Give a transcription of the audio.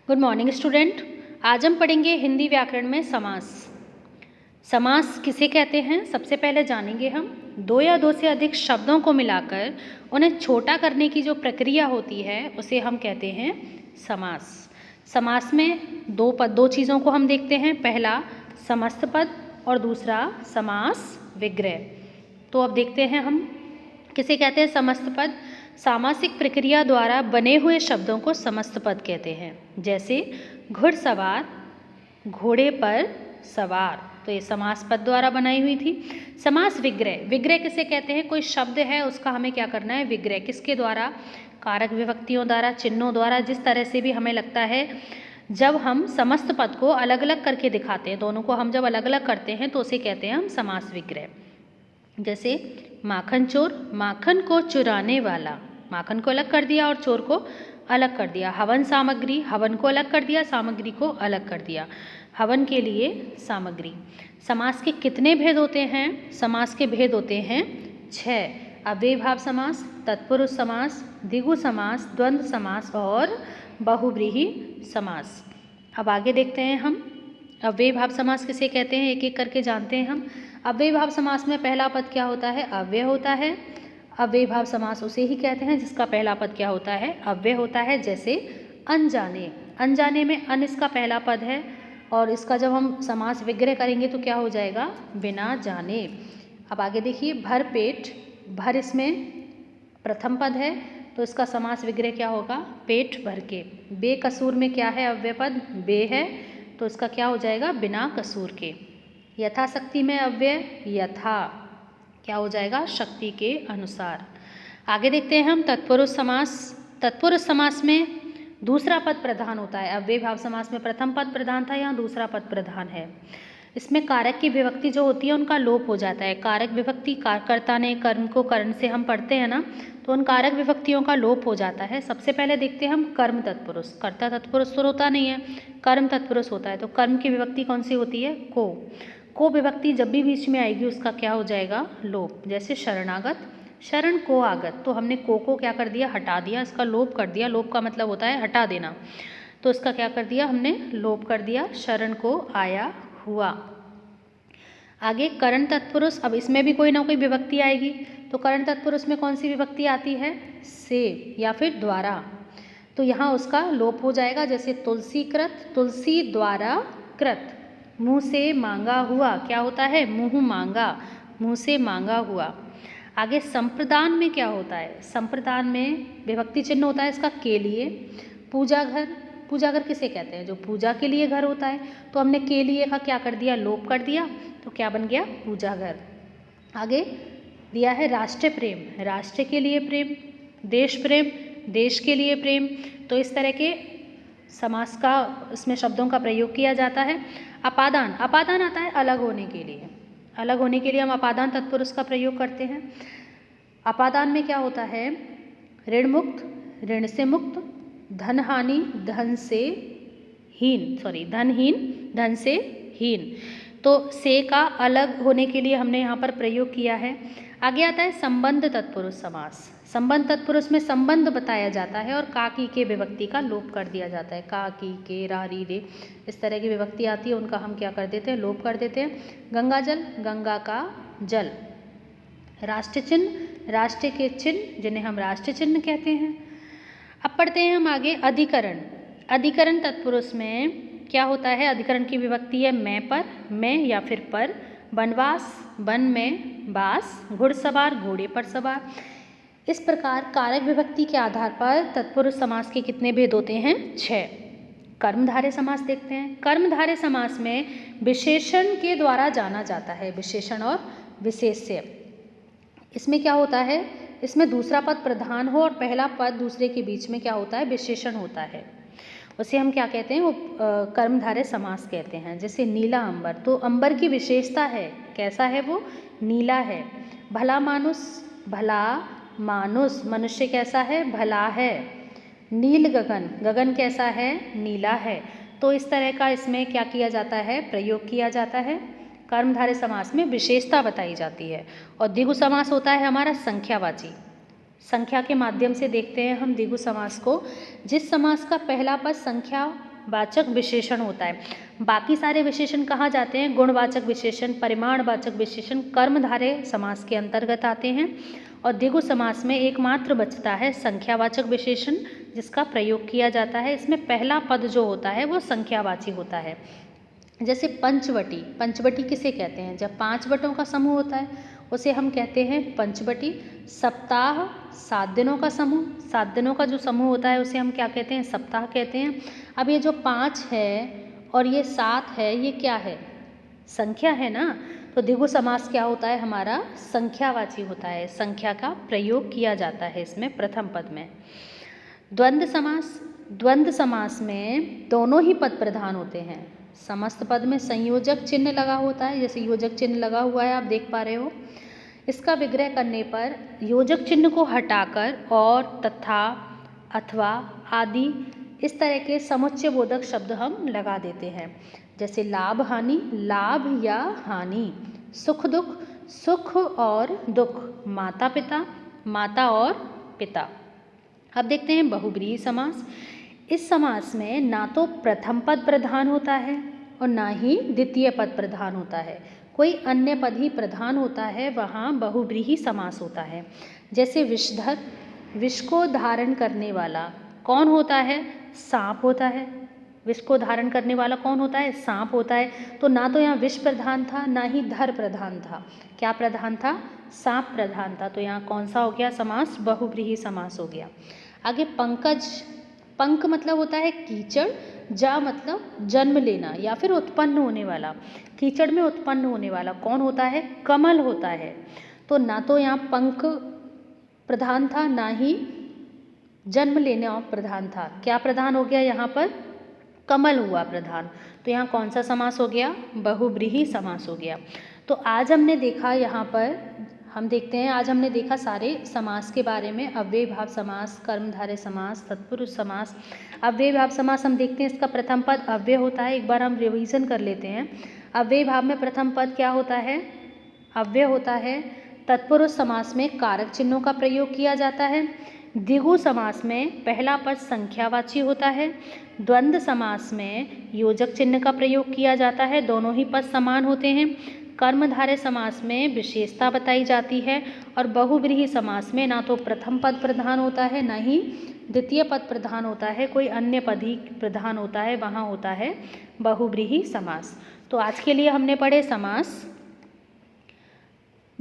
Good morning student. आज हम पढ़ेंगे हिंदी व्याकरण में समास। समास किसे कहते हैं सबसे पहले जानेंगे हम। दो या दो से अधिक शब्दों को मिलाकर उन्हें छोटा करने की जो प्रक्रिया होती है उसे हम कहते हैं समास। समास में दो चीज़ों को हम देखते हैं, पहला समस्त पद और दूसरा समास विग्रह। तो अब देखते हैं हम किसे कहते हैं समस्त पद। सामासिक प्रक्रिया द्वारा बने हुए शब्दों को समस्त पद कहते हैं, जैसे घुड़सवार, घोड़े पर सवार, तो ये समास पद द्वारा बनाई हुई थी। समास विग्रह, विग्रह किसे कहते हैं? कोई शब्द है उसका हमें क्या करना है? विग्रह। किसके द्वारा? कारक विभक्तियों द्वारा, चिन्हों द्वारा, जिस तरह से भी हमें लगता है। जब हम समस्त पद को अलग अलग करके दिखाते हैं, दोनों को हम जब अलग अलग करते हैं तो उसे कहते हैं हम समास विग्रह। जैसे माखन चोर, माखन को चुराने वाला, माखन को अलग कर दिया और चोर को अलग कर दिया। हवन सामग्री, हवन को अलग कर दिया, सामग्री को अलग कर दिया। हवन के लिए सामग्री। समास के कितने भेद होते हैं? समास के भेद होते हैं 6। अव्ययीभाव समास, तत्पुरुष समास, द्विगु समास, द्वंद्व समास और बहुव्रीहि समास। अब आगे देखते हैं हम अव्ययीभाव समास किसे कहते हैं, एक एक करके जानते हैं हम। अव्ययीभाव समास में पहला पद क्या होता है? अव्यय होता है। अव्ययीभाव समास उसे ही कहते हैं जिसका पहला पद क्या होता है? अव्यय होता है। जैसे अनजाने, अनजाने में अन इसका पहला पद है और इसका जब हम समास विग्रह करेंगे तो क्या हो जाएगा? बिना जाने। अब आगे देखिए भरपेट, भर इसमें प्रथम पद है तो इसका समास विग्रह क्या होगा? पेट भर के। बेकसूर में क्या है? अव्यय पद बे है तो इसका क्या हो जाएगा? बिना कसूर के। यथाशक्ति में अव्यय यथा, क्या हो जाएगा? शक्ति के अनुसार। आगे देखते हैं हम तत्पुरुष समास। तत्पुरुष समास में दूसरा पद प्रधान होता है। अव्ययीभाव समास में प्रथम पद प्रधान था, यहाँ दूसरा पद प्रधान है। इसमें कारक की विभक्ति जो होती है उनका लोप हो जाता है। कारक विभक्ति कर्ता ने, कर्म को कर्ण से हम पढ़ते हैं ना, तो उन कारक विभक्तियों का लोप हो जाता है। सबसे पहले देखते हैं हम कर्म तत्पुरुष। कर्ता तत्पुरुष तो होता नहीं है, कर्म तत्पुरुष होता है। तो कर्म की विभक्ति कौन सी होती है? को विभक्ति जब भी बीच में आएगी उसका क्या हो जाएगा? लोप। जैसे शरणागत, शरण को आगत, तो हमने को क्या कर दिया? हटा दिया, इसका लोप कर दिया। लोप का मतलब होता है हटा देना, तो इसका क्या कर दिया? हमने लोप कर दिया। शरण को आया हुआ। आगे करण तत्पुरुष, अब इसमें भी कोई ना कोई विभक्ति आएगी, तो करण तत्पुरुष में कौन सी विभक्ति आती है? से या फिर द्वारा, तो यहाँ उसका लोप हो जाएगा। जैसे तुलसी कृत, तुलसी द्वारा कृत। मुँह से मांगा हुआ, क्या होता है? मुँह मांगा, मुँह से मांगा हुआ। आगे संप्रदान में क्या होता है? संप्रदान में विभक्ति चिन्ह होता है इसका के लिए। पूजा घर, पूजा घर किसे कहते हैं? जो पूजा के लिए घर होता है, तो हमने के लिए का क्या कर दिया? लोप कर दिया, तो क्या बन गया? पूजा घर। आगे दिया है राष्ट्र प्रेम, राष्ट्र के लिए प्रेम। देश प्रेम, देश के लिए प्रेम। तो इस तरह के समास का इसमें शब्दों का प्रयोग किया जाता है। अपादान, अपादान आता है अलग होने के लिए। अलग होने के लिए हम अपादान तत्पुरुष का प्रयोग करते हैं। अपादान में क्या होता है? ऋण मुक्त, ऋण से मुक्त। धन हानि, धन से हीन, धनहीन, धन से हीन। तो से का अलग होने के लिए हमने यहाँ पर प्रयोग किया है। आगे आता है संबंध तत्पुरुष समास। संबंध तत्पुरुष में संबंध बताया जाता है और का की के विभक्ति का लोप कर दिया जाता है। का की के, रा री रे, इस तरह की विभक्ति आती है, उनका हम क्या कर देते हैं? लोप कर देते हैं। गंगा जल, गंगा का जल। राष्ट्र चिन्ह, राष्ट्र के चिन्ह जिन्हें हम राष्ट्र चिन्ह कहते हैं। अब पढ़ते हैं हम आगे अधिकरण। अधिकरण तत्पुरुष में क्या होता है? अधिकरण की विभक्ति है मैं पर, मैं या फिर पर। वनवास, वन में वास। घुड़सवार, घोड़े पर सवार। इस प्रकार कारक विभक्ति के आधार पर तत्पुरुष समास के कितने भेद होते हैं? 6। कर्मधारय समास देखते हैं। कर्मधारय समास में विशेषण के द्वारा जाना जाता है, विशेषण और विशेष्य। इसमें क्या होता है? इसमें दूसरा पद प्रधान हो और पहला पद दूसरे के बीच में क्या होता है? विशेषण होता है। उसे हम क्या कहते हैं? वो कर्मधारय समास कहते हैं। जैसे नीला अंबर, तो अंबर की विशेषता है, कैसा है वो? नीला है। भला मानुष, भला मानुष, मनुष्य कैसा है? भला है। नील गगन, गगन कैसा है? नीला है। तो इस तरह का इसमें क्या किया जाता है? प्रयोग किया जाता है। कर्मधारय समास में विशेषता बताई जाती है। और द्विगु समास होता है हमारा संख्यावाची। संख्या के माध्यम से देखते हैं हम द्विगु समास को। जिस समास का पहला पद संख्या वाचक विशेषण होता है। बाकी सारे विशेषण कहाँ जाते हैं? गुणवाचक विशेषण, परिमाणवाचक विशेषण कर्मधारय समास के अंतर्गत आते हैं। और द्विगु समास में एकमात्र बचता है संख्यावाचक विशेषण, जिसका प्रयोग किया जाता है। इसमें पहला पद जो होता है वो संख्यावाची होता है। जैसे पंचवटी, पंचवटी किसे कहते हैं? जब 5 वटों का समूह होता है उसे हम कहते हैं पंचवटी। सप्ताह 7 दिनों का समूह, 7 दिनों का जो समूह होता है उसे हम क्या कहते हैं? सप्ताह कहते हैं। अब ये जो 5 है और ये 7 है, ये क्या है? संख्या है ना। तो द्विगु समास क्या होता है हमारा? संख्यावाची होता है। संख्या का प्रयोग किया जाता है इसमें प्रथम पद में। द्वंद्व समास, द्वंद्व समास में दोनों ही पद प्रधान होते हैं। समस्त पद में संयोजक चिन्ह लगा होता है, जैसे योजक चिन्ह लगा हुआ है आप देख पा रहे हो। इसका विग्रह करने पर योजक चिन्ह को हटाकर और, तथा, अथवा, आदि इस तरह के समुच्चय बोधक शब्द हम लगा देते हैं। जैसे लाभ हानि, लाभ या हानि। सुख दुख, सुख और दुख। माता पिता, माता और पिता। अब देखते हैं बहुब्रीहि समास। इस समास में ना तो प्रथम पद प्रधान होता है और ना ही द्वितीय पद प्रधान होता है, कोई अन्य पद ही प्रधान होता है, वहाँ बहुब्रीहि समास होता है। जैसे विषधर, विष को धारण करने वाला कौन होता है? सांप होता है। विष को धारण करने वाला कौन होता है? सांप होता है। तो ना तो यहाँ विष प्रधान था, ना ही धर प्रधान था। क्या प्रधान था? सांप प्रधान था। तो यहाँ कौन सा हो गया समास? बहुब्रीहि समास हो गया। आगे पंकज, पंक मतलब होता है कीचड़, जा मतलब जन्म लेना या फिर उत्पन्न होने वाला। कीचड़ में उत्पन्न होने वाला कौन होता है? कमल होता है। तो ना तो यहाँ पंक प्रधान था, ना ही जन्म लेना प्रधान था। क्या प्रधान हो गया यहाँ पर? कमल हुआ प्रधान। तो यहाँ कौन सा समास हो गया? बहुब्रीहि समास हो गया। तो आज हमने देखा, यहाँ पर हम देखते हैं, आज हमने देखा सारे समास के बारे में। अव्ययी भाव समास, कर्मधारय समास, तत्पुरुष समास। अव्ययी भाव समास हम देखते हैं, इसका प्रथम पद अव्यय होता है। एक बार हम रिवीजन कर लेते हैं। अव्ययी भाव में प्रथम पद क्या होता है? अव्यय होता है। तत्पुरुष समास में कारक चिन्हों का प्रयोग किया जाता है। द्विगु समास में पहला पद संख्यावाची होता है। द्वंद्व समास में योजक चिन्ह का प्रयोग किया जाता है, दोनों ही पद समान होते हैं। कर्मधारय समास में विशेषता बताई जाती है। और बहुब्रीहि समास में ना तो प्रथम पद प्रधान होता है, ना ही द्वितीय पद प्रधान होता है, कोई अन्य पद ही प्रधान होता है, वहाँ होता है बहुब्रीहि समास। तो आज के लिए हमने पढ़े समास।